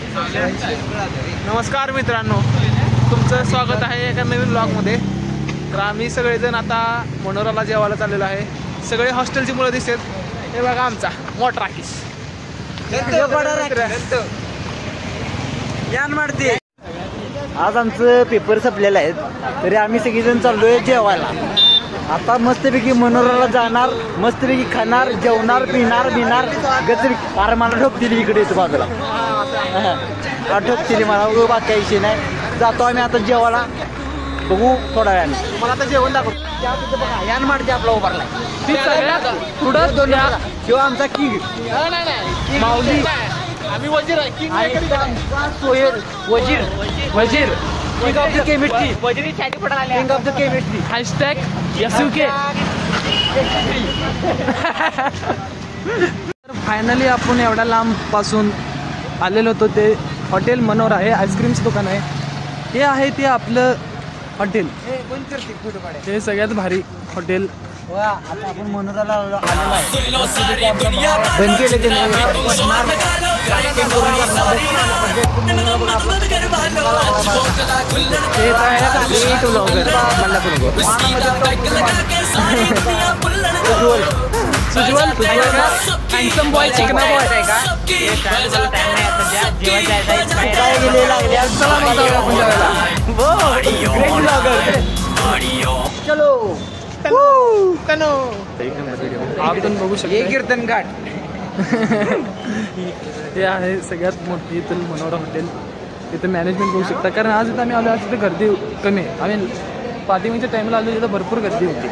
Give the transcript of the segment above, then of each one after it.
नमस्कार मित्रांनो, तुमचं स्वागत आहे एका नवीन ब्लॉगमध्ये। तर आम्ही सगळेजण आता मनोराला जेवायला चाललेलो आहे। सगळे हॉस्टेलची मुलं दिसतात। हे बघा आमचा मोठा राखीस यान मारते। आज आमचं पेपर संपलेलं आहे, तरी आम्ही सगळेजण चाललोय जेवायला। आता मस्तपैकी मनोराला जाणार, मस्तपैकी खाणार, जेवणार, पिणार गचरी। अरे मला ठोकतील इकडे येतो बाजूला, ठोकतील मला, बाकी विषय नाही। जातो आम्ही आता जेवायला, बघू थोड्या वेळाने। मला आता जेवण दाखवतो। बघा यान मारते आपला उभारलाय पुढं दोन किंवा आमचा किंग माऊली, आम्ही वजीर आहे। वजीर king of the chemistry, king of the chemistry #SUK। Finally आपण एवढ्या लांब पासून आलेलो होतो। ते हॉटेल मनोरा आहे, आईस्क्रीमचं दुकान आहे। हे आहे ते आपलं हॉटेल, हे सगळ्यात भारी हॉटेल। आता आपण मनोराला आलेलो आहे, बंद केले ते सुजवल हँडसम बॉय, चिकना बॉय आहे का? चलो आपण बघू शकतो कीर्तन घाट। हे आहे सगळ्यात मोठी इथं मनोरा हॉटेल। इथं मॅनेजमेंट बघू शकता, कारण आज इथं आम्ही आलो, आज तिथे गर्दी कमी आहे। आम्ही पाठीमागच्या टाईमला आलो, तिथं भरपूर गर्दी होती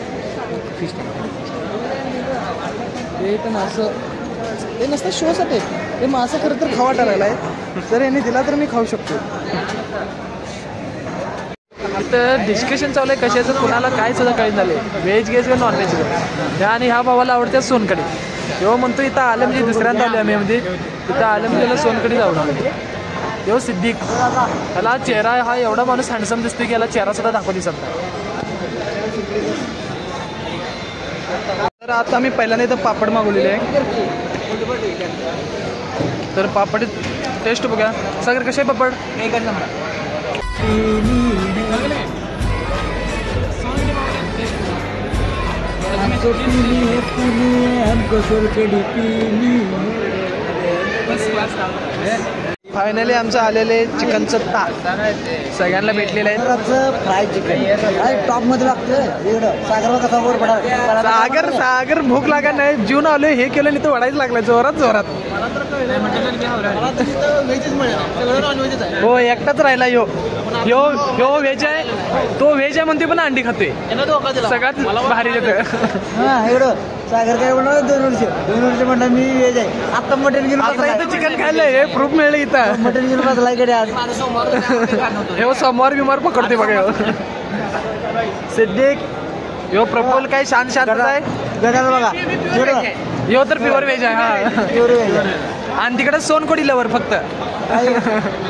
फिश टँक। हे पण असं ते नसतं शोसाठी, हे मासा खरं तर खावा ठरायला आहे। जर याने दिला तर मी खाऊ शकतो। इथं डिस्कशन चालू आहे कशाचं, कुणाला काय सुद्धा काही झालं, व्हेज गेज का नॉन व्हेज गेज। आणि ह्या भावाला आवडते सोनकडी। तेव्हा म्हणतो इथं आलं म्हणजे दुसऱ्यांदा आलो आम्ही, म्हणजे इथं आलं म्हणजे त्याला सोनकडी आवडतो। तेव्हा सिद्दीक, त्याला चेहरा हा एवढा माणूस हँडसम दिसतो की याला चेहरा सुद्धा दाखवू दिसत नाही। तर आता आम्ही पहिल्यांदा इथं पापड मागवलेले आहे। तर पापड टेस्ट बघा। सागर कसे आहे पापड? फायनली आमचं आलेले चिकनचं ताट सगळ्यांना भेटलेलं आहे। फ्राय चिकन टॉप मध्ये लागतं। सागर कसा वर पडा, सागर भूक लागत नाही, जीवन आलोय हे केलं नाही तर वडायच लागलं जोरात। हो एकटाच राहिला यो व्हेज आहे, तो व्हेज आहे म्हणते पण अंडी खातोय। सगळ्यात भारी एवढं सागर काय म्हणा 2 वर्ष म्हणा मी व्हेज आहे। आता मटन घेऊन चिकन खाल्लंय, हे प्रूफ मिळलं इथं। मटन घेऊन बसलाय कडे आज, हे सोमवार बिमार पकडते बघा। सिद्दीक यो प्रफुल काय शांत आहे गड्याला बघा, यो तर प्युअर व्हेज आहे। हा, आणि तिकडे सोनकोडी लवर फक्त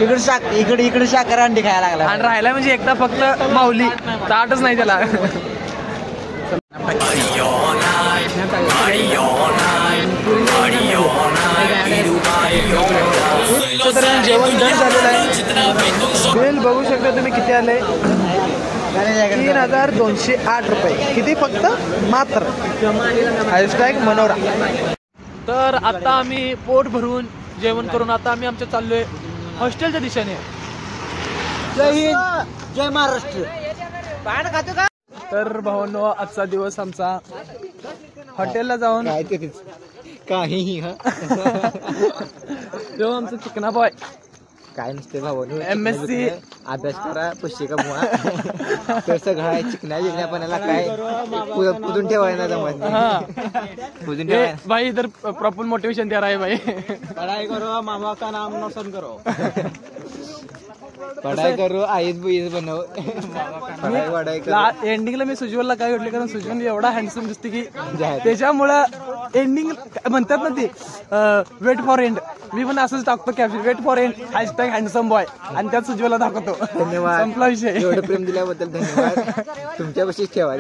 इकडे शाकाहारी अंडी खायला लागला। आणि राहिला म्हणजे एकदा फक्त माऊली, ताटच नाही त्याला। जेवण डन झालेलं आहे। बिल बघू शकता तुम्ही किती आलंय, 3208 रुपये। किती फक्त मात्र #मनोरा। तर आता आम्ही पोट भरून जेवण करून आता आम्ही आमच्या चाललोय हॉस्टेलच्या दिशेने। जय हिंद, जय महाराष्ट्र। तर भावांनो, आजचा दिवस आमचा हॉटेलला जाऊन काही जो आमचा चिकना बॉय काय नसते भावांनो, MSc अभ्यास करा, पुस्तका मुळा तर सगळं चिकना जिकण्यापणाला काय पुजून ठेवायला जमत पुजून ठेवाय भाई। इधर प्रॉपर मोटिवेशन दे रहा है भाई, पढ़ाई करो, मामा का नाम रोशन करो, पढ़ाई करो, आईज बुईज बनव। एंडिंगला मी सुजवलला काय घडले, कारण सुजवल एवढा हँडसम दिसते की त्याच्यामुळं एंडिंग म्हणतात ना ते वेट फॉर एंड, मी पण असंच टाकतो caption, wait for end #handsome boy, आणि त्यात सुजवलला दाखवतो। धन्यवाद, संपला विषय। एवढं प्रेम दिल्याबद्दल धन्यवाद, तुमच्यापाशीच ठेवा।